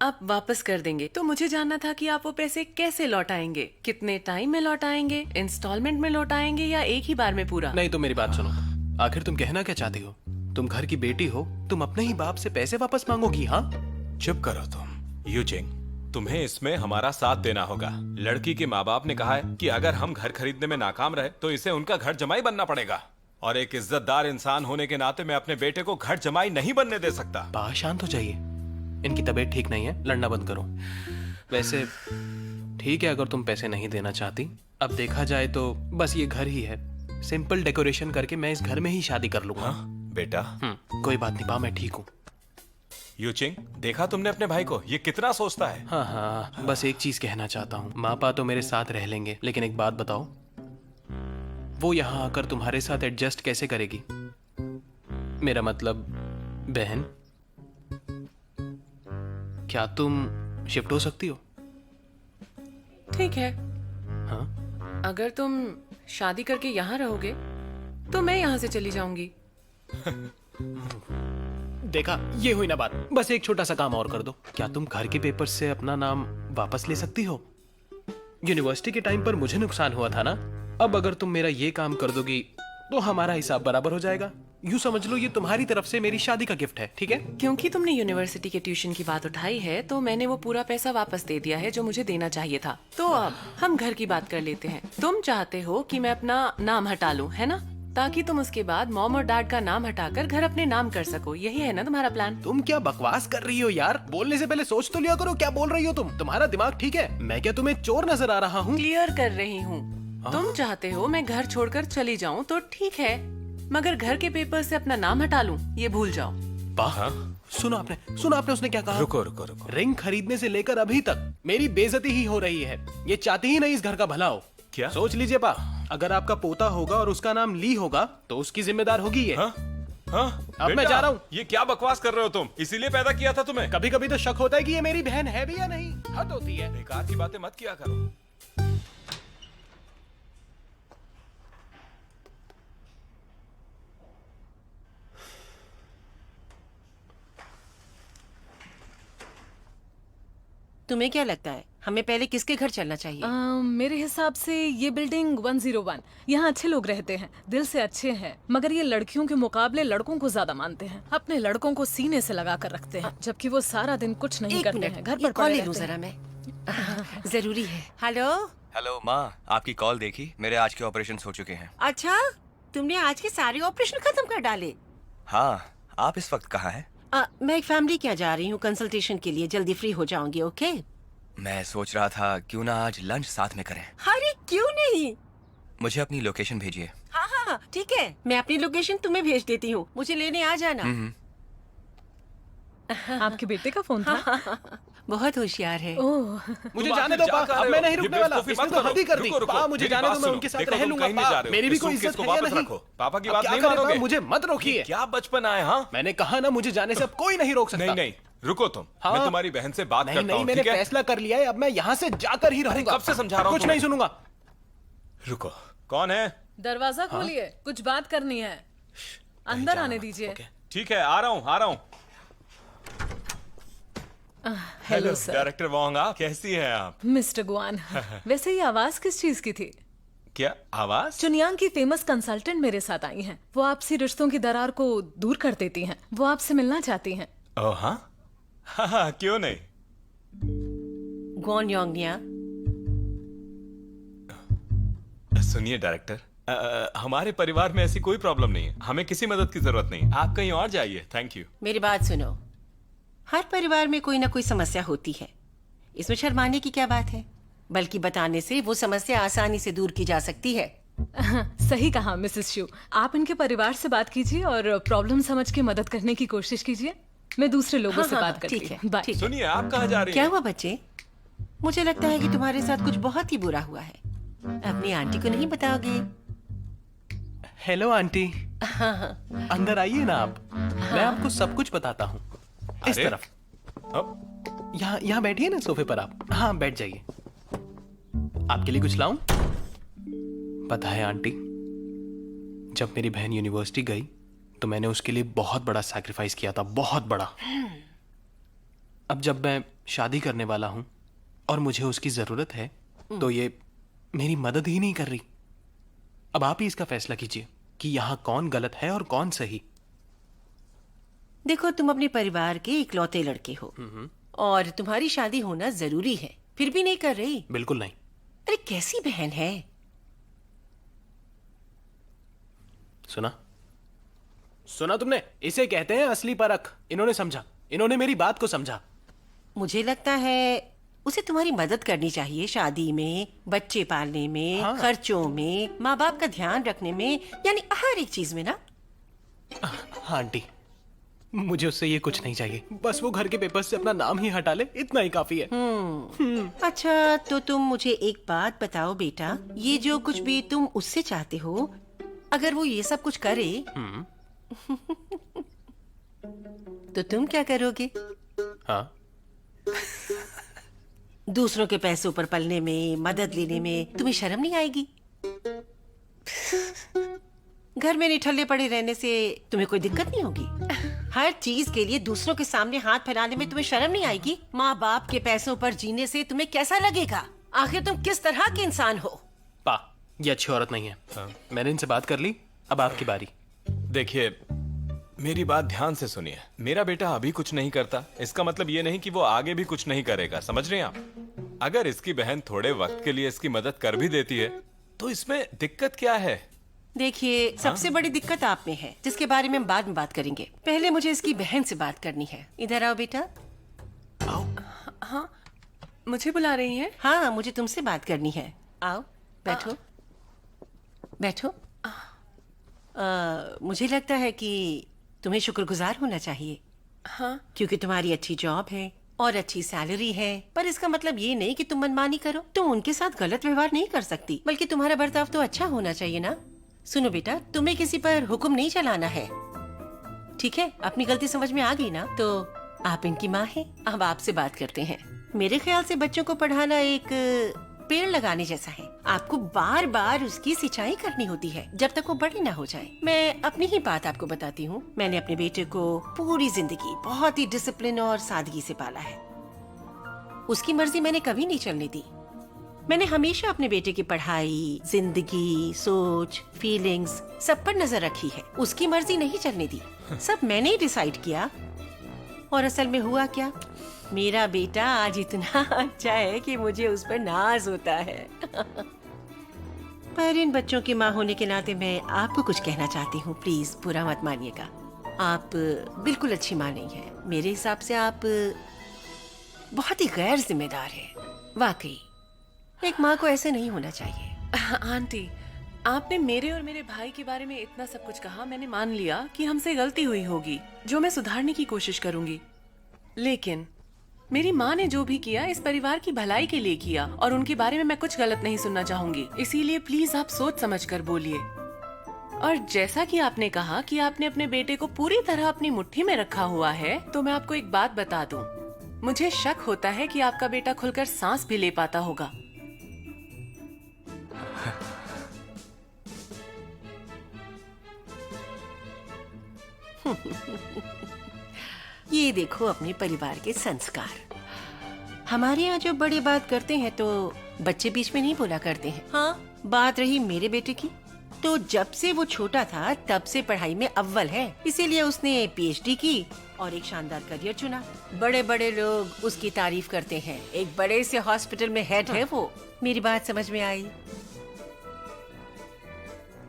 आप वापस कर देंगे, तो मुझे जानना था कि आप वो पैसे कैसे लौटाएंगे, कितने टाइम में लौटाएंगे, इंस्टॉलमेंट में लौटाएंगे या एक ही बार में पूरा? नहीं तो मेरी बात सुनो, आखिर तुम कहना क्या चाहती हो? तुम घर की बेटी हो, तुम अपने ही बाप से पैसे वापस मांगोगी? हाँ, चुप करो तुम यूजिंग, तुम्हें इसमें हमारा साथ देना होगा। लड़की के माँ बाप ने कहा है कि अगर हम घर खरीदने में नाकाम रहे तो इसे उनका घर जमाई बनना पड़ेगा, और एक इज्जतदार इंसान होने के नाते मैं अपने बेटे को घर जमाई नहीं बनने दे सकता। बा शांत हो जाइए, इनकी तबीयत ठीक नहीं है, लड़ना बंद करो। वैसे ठीक है अगर तुम पैसे नहीं देना चाहती, अब देखा जाए तो बस ये घर ही है, सिंपल डेकोरेशन करके मैं इस घर में ही शादी कर लूंगा। हाँ, बेटा कोई बात नहीं पा, मैं ठीक हूँ। यूचिंग, देखा तुमने अपने भाई को, ये कितना सोचता है। हाँ हाँ, बस एक चीज कहना चाहता हूँ, माँ पा तो मेरे साथ रह लेंगे, लेकिन एक बात बताओ, वो यहाँ आकर तुम्हारे साथ एडजस्ट कैसे करेगी? मेरा मतलब बहन, क्या तुम शिफ्ट हो सकती हो? ठीक है। हाँ, अगर तुम शादी करके यहाँ रहोगे तो मैं यहाँ से चली जाऊंगी। देखा, ये हुई ना बात। बस एक छोटा सा काम और कर दो, क्या तुम घर के पेपर से अपना नाम वापस ले सकती हो? यूनिवर्सिटी के टाइम पर मुझे नुकसान हुआ था ना, अब अगर तुम मेरा ये काम कर दोगी तो हमारा हिसाब बराबर हो जाएगा। यूं समझ लो ये तुम्हारी तरफ से मेरी शादी का गिफ्ट है, ठीक है? क्योंकि तुमने यूनिवर्सिटी के ट्यूशन की बात उठाई है तो मैंने वो पूरा पैसा वापस दे दिया है जो मुझे देना चाहिए था। तो अब हम घर की बात कर लेते हैं। तुम चाहते हो कि मैं अपना नाम हटा लूं, है ना? ताकि तुम उसके बाद मॉम और डैड का नाम हटाकर घर अपने नाम कर सको, यही है ना तुम्हारा प्लान? तुम क्या बकवास कर रही हो यार? बोलने से पहले सोच तो लिया करो, क्या बोल रही हो तुम? तुम्हारा दिमाग ठीक है? मैं क्या तुम्हें चोर नजर आ रहा हूँ? क्लियर कर रही हूँ। तुम चाहते हो मैं घर छोड़कर चली जाऊँ तो ठीक है, मगर घर के पेपर से अपना नाम हटा लूं ये भूल जाओ। सुना आपने उसने क्या कहा? रुको। रिंग खरीदने से लेकर अभी तक मेरी बेइज्जती ही हो रही है। ये चाहती ही नहीं इस घर का भला हो। क्या? सोच लीजिए पा, अगर आपका पोता होगा और उसका नाम ली होगा तो उसकी जिम्मेदार होगी ये। अब मैं जा रहा हूँ। ये क्या बकवास कर रहे हो तुम? इसीलिए पैदा किया था तुम्हें। कभी कभी तो शक होता है कि ये मेरी बहन है भी या नहीं। हद होती है। बेकार की बातें मत किया करो। तुम्हें क्या लगता है हमें पहले किसके घर चलना चाहिए? मेरे हिसाब से ये बिल्डिंग 101, यहाँ अच्छे लोग रहते हैं, दिल से अच्छे हैं, मगर ये लड़कियों के मुकाबले लड़कों को ज्यादा मानते हैं, अपने लड़कों को सीने से लगा कर रखते हैं, जबकि वो सारा दिन कुछ नहीं करते हैं, घर पर पड़े रहते हैं। जरा मैं जरूरी है। हेलो माँ, आपकी कॉल देखी, मेरे आज के ऑपरेशन हो चुके हैं। अच्छा, तुमने आज के सारे ऑपरेशन खत्म कर डाले? हाँ, आप इस वक्त कहाँ हैं? मैं एक फैमिली के यहाँ जा रही हूँ कंसल्टेशन के लिए, जल्दी फ्री हो जाऊंगी। ओके? मैं सोच रहा था क्यों ना आज लंच साथ में करें। अरे क्यों नहीं, मुझे अपनी लोकेशन भेजिए। हाँ ठीक है, मैं अपनी लोकेशन तुम्हें भेज देती हूँ, मुझे लेने आ जाना। आपके बेटे का फोन था? बहुत होशियार है। ओह, मुझे जाने दो पा, अब मैं नहीं रुकने वाला। इसने तो हद ही कर दी। पा, मुझे जाने दो, मैं उनके साथ रह लूंगा। पा, मेरी भी कोई इज्जत है या नहीं? पापा की बात नहीं मानोगे? मुझे मत रोकिए। क्या बचपन आए? हाँ, मैंने कहा ना, मुझे जाने से अब कोई नहीं रोक सकता। नहीं, रुको तुम। मैं तुम्हारी बहन से बात करता हूँ। नहीं, मैंने फैसला कर लिया है, अब मैं यहाँ से जाकर ही रहूंगा। कब से समझा रहा हूँ? कुछ नहीं सुनूंगा। रुको, कौन है? दरवाजा खोलिए, कुछ बात करनी है, अंदर आने दीजिए। ठीक है, आ रहा हूँ। Hello sir. डायरेक्टर वोंग, कैसी हैं आप? मिस्टर गुआन, वैसे ये आवाज किस चीज की थी? क्या आवाज? चुनियांग की फेमस कंसल्टेंट मेरे साथ आई हैं। वो आपसी रिश्तों की दरार को दूर कर देती हैं। वो आपसे मिलना चाहती हैं। ओह हाँ, क्यों नहीं? गॉन योंगनिया। सुनिए डायरेक्टर, हमारे परिवार में ऐसी कोई प्रॉब्लम नहीं है, हमें किसी मदद की जरूरत नहीं। आप कहीं और जाइए। Thank you. मेरी बात सुनो, हर परिवार में कोई ना कोई समस्या होती है, इसमें शर्माने की क्या बात है? बल्कि बताने से वो समस्या आसानी से दूर की जा सकती है। सही कहा मिसेस शू। आप इनके परिवार से बात कीजिए और प्रॉब्लम समझ के मदद करने की कोशिश कीजिए। मैं दूसरे लोगों से बात करती हूँ। बाय। सुनिए, आप कहाँ जा रही हैं? क्या हुआ बच्चे? मुझे लगता है कि तुम्हारे साथ कुछ बहुत ही बुरा हुआ है। अपनी आंटी को नहीं बताओगे? Hello aunty. अंदर आइए ना आप, मैं आपको सब कुछ बताता हूँ। इस अरे? तरफ यहाँ बैठिए ना सोफे पर आप। हाँ बैठ जाइए। आपके लिए कुछ लाऊं? पता है आंटी, जब मेरी बहन यूनिवर्सिटी गई तो मैंने उसके लिए बहुत बड़ा सैक्रिफाइस किया था, बहुत बड़ा। अब जब मैं शादी करने वाला हूं और मुझे उसकी जरूरत है तो ये मेरी मदद ही नहीं कर रही। अब आप ही इसका फैसला कीजिए कि यहाँ कौन गलत है और कौन सही। देखो, तुम अपने परिवार के इकलौते लड़के हो और तुम्हारी शादी होना जरूरी है, फिर भी नहीं कर रही। बिल्कुल नहीं। अरे कैसी बहन है। सुना तुमने? इसे कहते हैं असली परख। इन्होंने समझा, इन्होंने मेरी बात को समझा। मुझे लगता है उसे तुम्हारी मदद करनी चाहिए, शादी में, बच्चे पालने में, हाँ। खर्चों में, माँ बाप का ध्यान रखने में, यानी हर एक चीज में ना। हाँ आंटी, मुझे उससे ये कुछ नहीं चाहिए। बस वो घर के पेपर्स से अपना नाम ही हटा ले, इतना ही काफी है। अच्छा, तो तुम मुझे एक बात बताओ बेटा, ये जो कुछ भी तुम उससे चाहते हो, अगर वो ये सब कुछ करे तो तुम क्या करोगे? हाँ, दूसरों के पैसों पर पलने में, मदद लेने में तुम्हें शर्म नहीं आएगी? घर में निठल्ले पड़े रहने से तुम्हें कोई दिक्कत नहीं होगी? हर चीज के लिए दूसरों के सामने हाथ फैलाने में तुम्हें शर्म नहीं आएगी? माँ बाप के पैसों पर जीने से तुम्हें कैसा लगेगा? आखिर तुम किस तरह के इंसान हो? पा, ये अच्छी औरत नहीं है। मैंने इनसे बात कर ली, अब आपकी बारी। देखिए, मेरी बात ध्यान से सुनिए। मेरा बेटा अभी कुछ नहीं करता, इसका मतलब ये नहीं कि वो आगे भी कुछ नहीं करेगा, समझ रहे हैं आप? अगर इसकी बहन थोड़े वक्त के लिए इसकी मदद कर भी देती है तो इसमें दिक्कत क्या है? देखिए, सबसे बड़ी दिक्कत आप में है, जिसके बारे में हम बाद में बात करेंगे। पहले मुझे इसकी बहन से बात करनी है। इधर आओ बेटा। हाँ, मुझे बुला रही हैं? हाँ, मुझे तुमसे बात करनी है। आओ, बैठो बैठो। मुझे लगता है कि तुम्हें शुक्रगुजार होना चाहिए। हाँ, क्योंकि तुम्हारी अच्छी जॉब है और अच्छी सैलरी है, पर इसका मतलब ये नहीं कि तुम मनमानी करो। तुम उनके साथ गलत व्यवहार नहीं कर सकती, बल्कि तुम्हारा बर्ताव तो अच्छा होना चाहिए ना। सुनो बेटा, तुम्हें किसी पर हुक्म नहीं चलाना है, ठीक है? अपनी गलती समझ में आ गई ना, तो आप इनकी माँ हैं। अब आपसे बात करते हैं। मेरे ख्याल से बच्चों को पढ़ाना एक पेड़ लगाने जैसा है। आपको बार बार उसकी सिंचाई करनी होती है जब तक वो बड़ी ना हो जाए। मैं अपनी ही बात आपको बताती हूँ। मैंने अपने बेटे को पूरी जिंदगी बहुत ही डिसिप्लिन और सादगी से पाला है। उसकी मर्जी मैंने कभी नहीं चलने दी। मैंने हमेशा अपने बेटे की पढ़ाई, जिंदगी, सोच, फीलिंग्स सब पर नजर रखी है। उसकी मर्जी नहीं चलने दी, सब मैंने ही डिसाइड किया। और असल में हुआ क्या, मेरा बेटा आज इतना अच्छा है कि मुझे उस पर नाज होता है। पर इन बच्चों की माँ होने के नाते मैं आपको कुछ कहना चाहती हूँ, प्लीज बुरा मत मानिएगा। आप बिल्कुल अच्छी माँ नहीं है। मेरे हिसाब से आप बहुत ही गैर जिम्मेदार हैं। वाकई एक माँ को ऐसे नहीं होना चाहिए। आंटी, आपने मेरे और मेरे भाई के बारे में इतना सब कुछ कहा, मैंने मान लिया कि हमसे गलती हुई होगी, जो मैं सुधारने की कोशिश करूंगी। लेकिन मेरी माँ ने जो भी किया इस परिवार की भलाई के लिए किया, और उनके बारे में मैं कुछ गलत नहीं सुनना चाहूंगी। इसीलिए प्लीज आप सोच समझ कर बोलिए। और जैसा कि आपने कहा कि आपने अपने बेटे को पूरी तरह अपनी मुट्ठी में रखा हुआ है, तो मैं आपको एक बात बता दूं। मुझे शक होता है कि आपका बेटा खुलकर सांस भी ले पाता होगा। ये देखो अपने परिवार के संस्कार। हमारे यहाँ जो बड़े बात करते हैं तो बच्चे बीच में नहीं बोला करते हैं। हाँ, बात रही मेरे बेटे की, तो जब से वो छोटा था तब से पढ़ाई में अव्वल है। इसीलिए उसने पीएचडी की और एक शानदार करियर चुना। बड़े बड़े लोग उसकी तारीफ करते हैं। एक बड़े से हॉस्पिटल में हेड है वो। मेरी बात समझ में आई?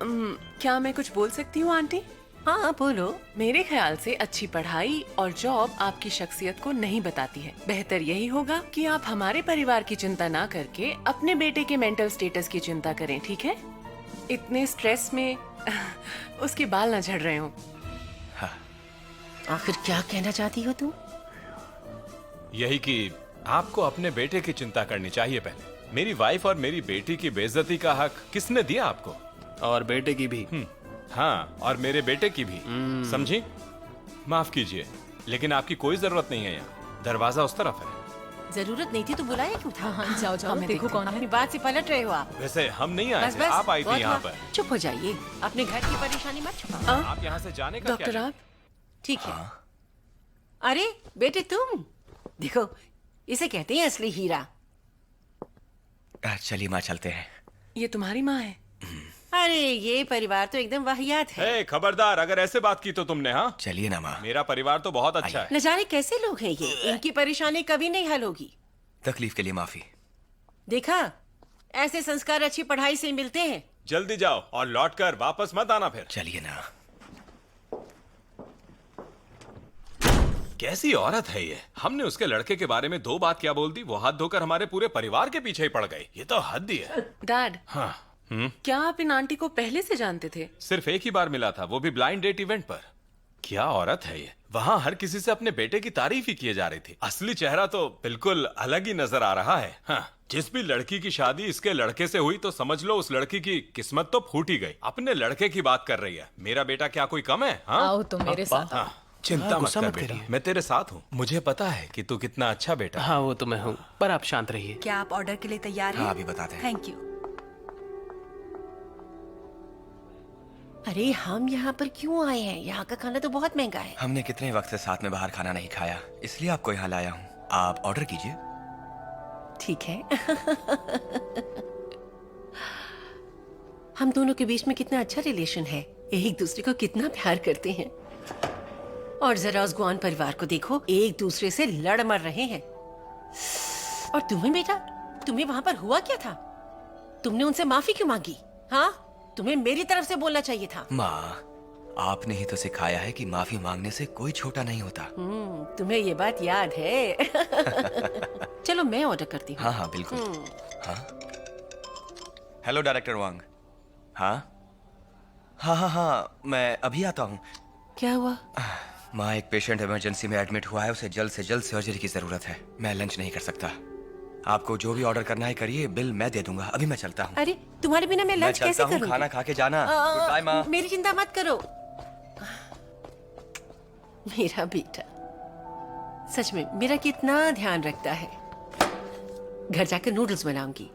क्या मैं कुछ बोल सकती हूँ आंटी? हाँ बोलो। मेरे ख्याल से अच्छी पढ़ाई और जॉब आपकी शख्सियत को नहीं बताती है। बेहतर यही होगा कि आप हमारे परिवार की चिंता ना करके अपने बेटे के मेंटल स्टेटस की चिंता करें, ठीक है? इतने स्ट्रेस में उसके बाल ना झड़ रहे हो। हाँ। आखिर क्या कहना चाहती हो तुम? यही कि आपको अपने बेटे की चिंता करनी चाहिए पहले। मेरी वाइफ और मेरी बेटी की बेइज्जती का हक किसने दिया आपको? और बेटे की भी। हाँ, और मेरे बेटे की भी। समझी? माफ कीजिए, लेकिन आपकी कोई जरूरत नहीं है यहाँ। दरवाजा उस तरफ है। जरूरत नहीं थी तो बुलाया क्यों था? हाँ, जाओ जाओ, देखो कौन है। अपनी बात से पलट रहे हो आप। वैसे हम नहीं आए बस थे, बस, आप आई थी बहुत यहाँ हुआ। पर। चुप हो जाइए, अपने घर की परेशानी मत छुपाओ। आप यहाँ से जाने का डॉक्टर क्या? आप ठीक है। अरे बेटे तुम देखो, इसे कहते हैं असली हीरा। चलिए माँ, चलते हैं। ये तुम्हारी माँ है? अरे ये परिवार तो एकदम वाहियात है। हे, खबरदार, अगर ऐसे बात की तो तुमने। हाँ, चलिए ना माँ। मेरा परिवार तो बहुत अच्छा है। न जाने कैसे लोग हैं ये, इनकी परेशानी कभी नहीं हल होगी। तकलीफ के लिए माफी। देखा, ऐसे संस्कार अच्छी पढ़ाई से मिलते हैं। जल्दी जाओ और लौटकर वापस मत आना फिर। चलिए ना। कैसी औरत है ये? हमने उसके लड़के के बारे में 2 बात क्या बोल दी, वो हाथ धोकर हमारे पूरे परिवार के पीछे ही पड़ गई। ये तो हद ही है। डैड, हाँ। क्या आप इन आंटी को पहले से जानते थे? सिर्फ एक ही बार मिला था, वो भी ब्लाइंड डेट इवेंट पर। क्या औरत है ये? वहाँ हर किसी से अपने बेटे की तारीफ ही किए जा रही थी। असली चेहरा तो बिल्कुल अलग ही नजर आ रहा है। हाँ, जिस भी लड़की की शादी इसके लड़के से हुई तो समझ लो उस लड़की की किस्मत तो फूट ही गई। अपने लड़के की बात कर रही है। मेरा बेटा क्या कोई कम है? हाँ? आओ तुम मेरे साथ। हाँ, चिंता मत कर बेटा, मैं तेरे साथ हूँ। मुझे पता है कि तू कितना अच्छा बेटा है। हाँ वो तो मैं हूँ, पर आप शांत रहिए। क्या आप ऑर्डर के लिए तैयार हैं? हाँ, अभी बताते हैं। Thank you. अरे हम यहाँ पर क्यों आए हैं? यहाँ का खाना तो बहुत महंगा है। हमने कितने वक्त से साथ में बाहर खाना नहीं खाया, इसलिए आपको यहाँ लाया हूँ। आप ऑर्डर कीजिए। ठीक है। हम दोनों के बीच में कितना अच्छा रिलेशन है, एक दूसरे को कितना प्यार करते हैं। और जरा उस गुआन परिवार को देखो, एक दूसरे से लड़ मर रहे हैं। और तुम्हें बेटा, तुम्हें वहां पर हुआ क्या था? तुमने उनसे माफी क्यों मांगी? हाँ, तुम्हें मेरी तरफ से बोलना चाहिए था। माँ, आपने ही तो सिखाया है कि माफी मांगने से कोई छोटा नहीं होता। तुम्हें ये बात याद है। चलो मैं ऑर्डर करती हूँ। हाँ हाँ बिल्कुल। हाँ, हेलो डायरेक्टर वांग। हाँ हाँ हाँ हाँ, मैं अभी आता हूँ। क्या हुआ? माँ, एक पेशेंट इमरजेंसी में एडमिट हुआ है, उसे जल्द से जल्द सर्जरी की जरूरत है। मैं लंच नहीं कर सकता। आपको जो भी ऑर्डर करना है करिए, बिल मैं दे दूंगा। अभी मैं चलता हूँ। अरे तुम्हारे बिना मैं लंच कैसे करूँगी? खाना खा के जाना। गुड बाय माँ। मेरी चिंता मत करो। मेरा बेटा सच में मेरा कितना ध्यान रखता है। घर जाकर नूडल्स बनाऊंगी।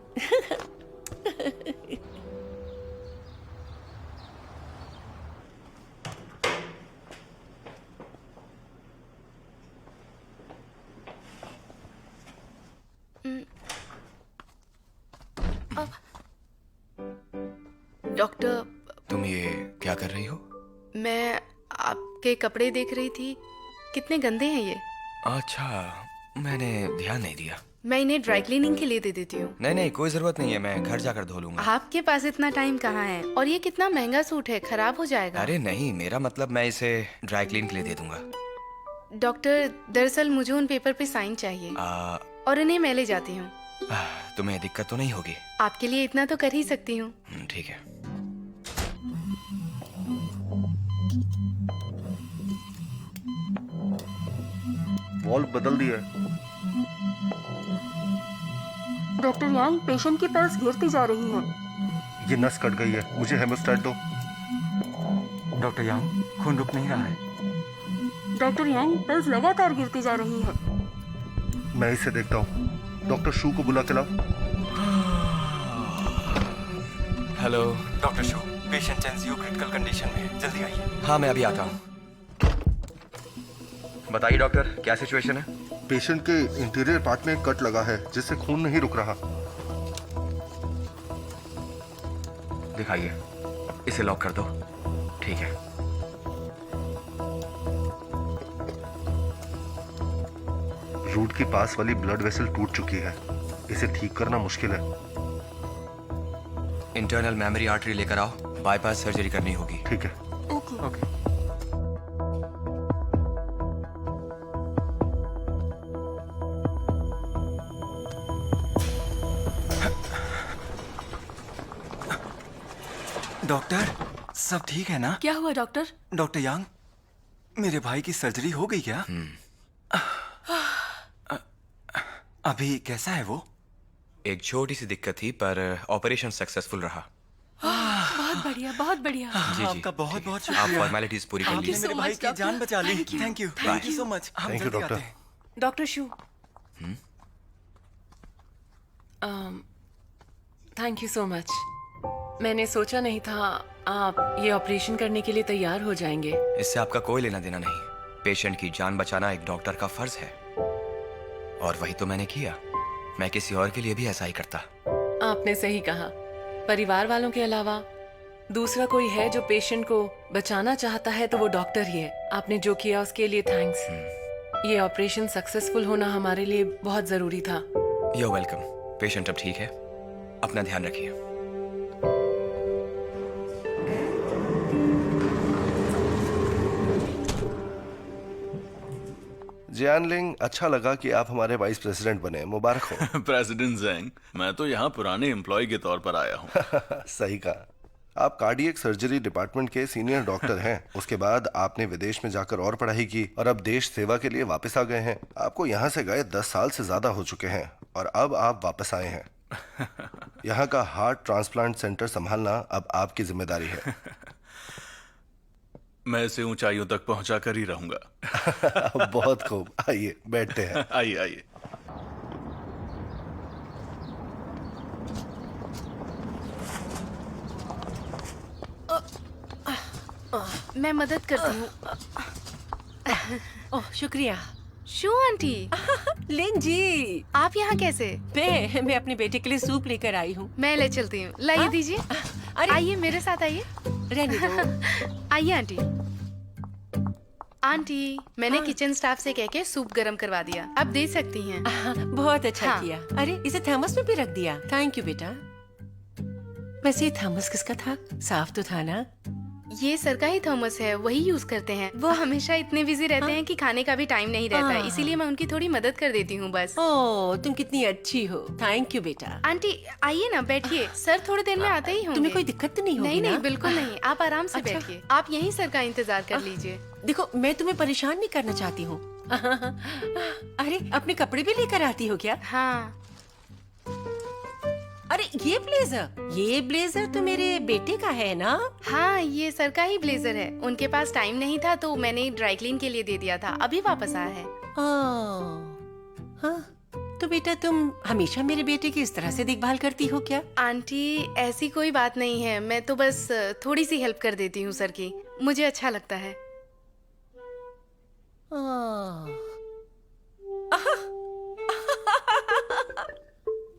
डॉक्टर, तुम ये क्या कर रही हो? मैं आपके कपड़े देख रही थी, कितने गंदे हैं ये। अच्छा, मैंने ध्यान नहीं दिया। मैं इन्हें ड्राई क्लीनिंग के लिए दे देती हूँ। नहीं नहीं, कोई जरूरत नहीं है, मैं घर जाकर धो लूंगा। आपके पास इतना टाइम कहाँ है? और ये कितना महंगा सूट है, खराब हो जाएगा। अरे नहीं, मेरा मतलब मैं इसे ड्राई क्लीन के लिए दे दूंगा। डॉक्टर, दरअसल मुझे उन पेपर पे साइन चाहिए और इन्हें मैं ले जाती हूँ। तुम्हें दिक्कत तो नहीं होगी? आपके लिए इतना तो कर ही सकती हूँ। ठीक है। वॉल्व बदल दिया है। डॉक्टर यांग, पेशेंट की पल्स गिरती जा रही है। ये नस कट गई है, मुझे हेमोस्टैट दो। डॉक्टर यांग, खून रुक नहीं रहा है। डॉक्टर यांग, पल्स लगातार गिरती जा रही है। मैं इसे देखता हूँ। डॉक्टर शू को बुला के लाओ। हेलो डॉक्टर शू, पेशेंट एनजीओ क्रिटिकल कंडीशन में है, जल्दी आइए। हाँ, मैं अभी आता हूँ। बताइए डॉक्टर, क्या सिचुएशन है? पेशेंट के इंटीरियर पार्ट में कट लगा है, जिससे खून नहीं रुक रहा। दिखाइए, इसे लॉक कर दो। ठीक है। रूट के पास वाली ब्लड वेसल टूट चुकी है, इसे ठीक करना मुश्किल है। इंटरनल मेमोरी आर्टरी लेकर आओ, बाईपास सर्जरी करनी होगी। ठीक है। ओके। डॉक्टर, सब ठीक है ना? क्या हुआ डॉक्टर? डॉक्टर यांग, मेरे भाई की सर्जरी हो गई क्या? अभी कैसा है वो? एक छोटी सी दिक्कत थी, पर ऑपरेशन सक्सेसफुल रहा। बहुत बढ़िया, बहुत बढ़िया। जी जी आपका बहुत बहुत आप शुक्रिया। फॉर्मेलिटीज पूरी कर आपने लीजिए। मेरे भाई की जान बचा ली। Thank you so much. हम Thank you, जल्दी doctor. आते हैं। Doctor Shu, thank you so much. मैंने सोचा नहीं था आप ये ऑपरेशन करने के लिए तैयार हो जाएंगे। इससे आपका कोई लेना देना नहीं। पेशेंट की जान बचाना एक डॉक्टर का फर्ज है, और वही तो मैंने किया। मैं किसी और के लिए भी ऐसा ही करता। आपने सही कहा। परिवार वालों के अलावा दूसरा कोई है जो पेशेंट को बचाना चाहता है तो वो डॉक्टर ही है। आपने जो किया उसके लिए थैंक्स। ये ऑपरेशन सक्सेसफुल होना हमारे लिए बहुत जरूरी था। You're welcome. पेशेंट अब ठीक है, अपना ध्यान रखिए। जियानलिंग, अच्छा लगा कि आप हमारे वाइस प्रेसिडेंट बने, मुबारक हो। प्रेसिडेंट जेंग, मैं तो यहाँ पुराने एम्प्लॉय के तौर पर आया हूँ। सही कहा। आप कार्डियक सर्जरी डिपार्टमेंट के सीनियर डॉक्टर हैं। उसके बाद आपने विदेश में जाकर और पढ़ाई की और अब देश सेवा के लिए वापस आ गए हैं। आपको यहाँ से गए 10 साल से ज्यादा हो चुके हैं और अब आप वापस आए हैं। यहाँ का हार्ट ट्रांसप्लांट सेंटर संभालना अब आपकी जिम्मेदारी है। मैं इसे ऊंचाइयों तक पहुंचा कर ही रहूंगा। बहुत खूब, आइए बैठते हैं। आइए आइए। मैं मदद करती हूँ। ओह शुक्रिया। शू आंटी। लिन जी, आप यहाँ कैसे? मैं अपने बेटे के लिए सूप लेकर आई हूँ। मैं ले चलती हूँ। लाइए दीजिए। आइए मेरे साथ आइए। रहने दो। आइए आंटी। आंटी, मैंने किचन स्टाफ से कह के सूप गरम करवा दिया। आप दे सकती हैं। बहुत अच्छा किया। अरे इसे थर्मस में भी रख दिया। थैंक यू बेटा। वैसे ये थर्मस किसका था? साफ तो था ना? ये सर का ही थर्मस है, वही यूज करते हैं। वो हमेशा इतने बिजी रहते हैं कि खाने का भी टाइम नहीं रहता है, इसीलिए मैं उनकी थोड़ी मदद कर देती हूँ बस। ओह, तुम कितनी अच्छी हो। थैंक यू बेटा। आंटी आइए ना, बैठिए। सर थोड़ी देर में आते ही होंगे। तुम्हें कोई दिक्कत तो नहीं होगी नहीं ना? नहीं, बिल्कुल नहीं। आप आराम से बैठिए। आप यहीं सर का इंतजार कर लीजिए। देखो, मैं तुम्हें परेशान नहीं करना चाहती हूँ। अरे अपने कपड़े भी लेकर आती हो क्या? हाँ। अरे ये ब्लेजर तो मेरे बेटे का है ना? हाँ, ये सर का ही ब्लेजर है। उनके पास टाइम नहीं था तो मैंने ड्राई क्लीन के लिए दे दिया था। अभी वापस आया है। हाँ, तो बेटा तुम हमेशा मेरे बेटे की इस तरह से देखभाल करती हो क्या? आंटी ऐसी कोई बात नहीं है, मैं तो बस थोड़ी सी हेल्प कर देती हूँ सर की। मुझे अच्छा लगता है।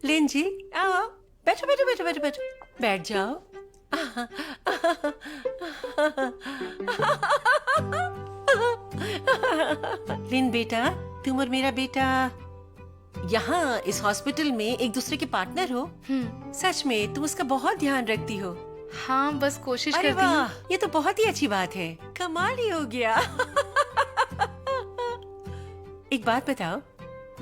लिन जी, आओ, बैठो बैठो बैठो बैठो बैठो, बैठ जाओ। लिन बेटा, तुम और मेरा बेटा यहाँ इस हॉस्पिटल में एक दूसरे के पार्टनर हो। सच में तुम उसका बहुत ध्यान रखती हो। हाँ, बस कोशिश अरे करती हूँ। वाह, ये तो बहुत ही अच्छी बात है। कमाल ही हो गया। एक बात बताओ,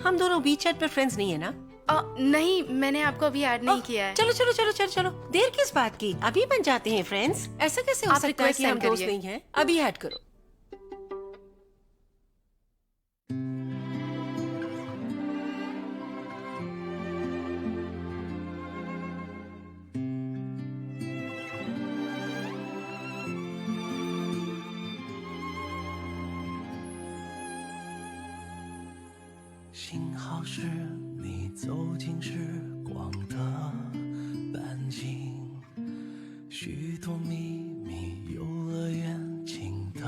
हम दोनों बीच चैट पर फ्रेंड्स नहीं है ना? नहीं, मैंने आपको अभी ऐड नहीं किया है। चलो चलो चलो चलो चलो, देर किस बात की, अभी बन जाते हैं फ्रेंड्स। ऐसा कैसे हो आप सकता है request कि हम send दोस्त करिए। नहीं हैं? अभी ऐड करो।幸好是你走进时光的半径，许多秘密游乐园情的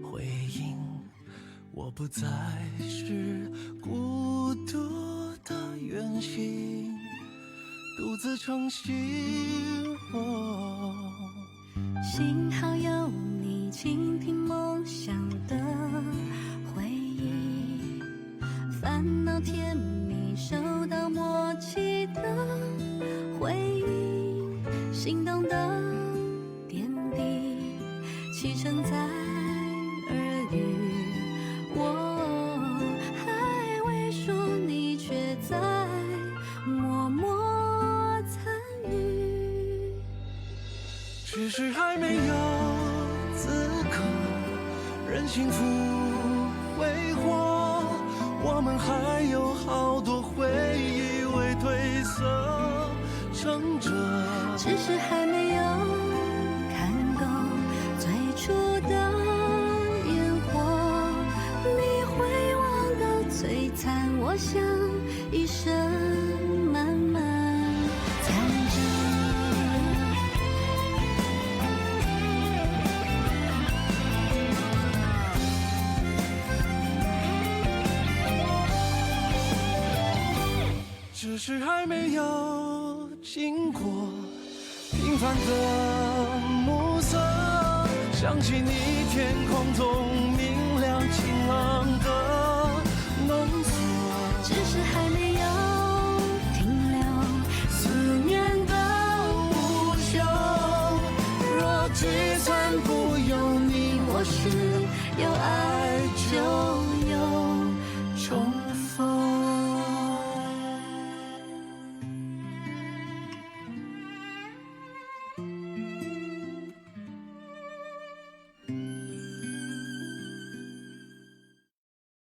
回应。我不再是孤独的远行，独自成行。幸好有你倾听梦想的回忆，烦恼甜蜜收到默契的回应，心动的点滴启程在耳语，我还未说，你却在默默参与。只是还没有资格任幸福挥霍，我们还有好多回忆未褪色，撑着，只是还没有看够最初的烟火。你会忘到璀璨，我想一生慢慢藏着。只是还没有经过平凡的暮色，想起你天空中明亮晴朗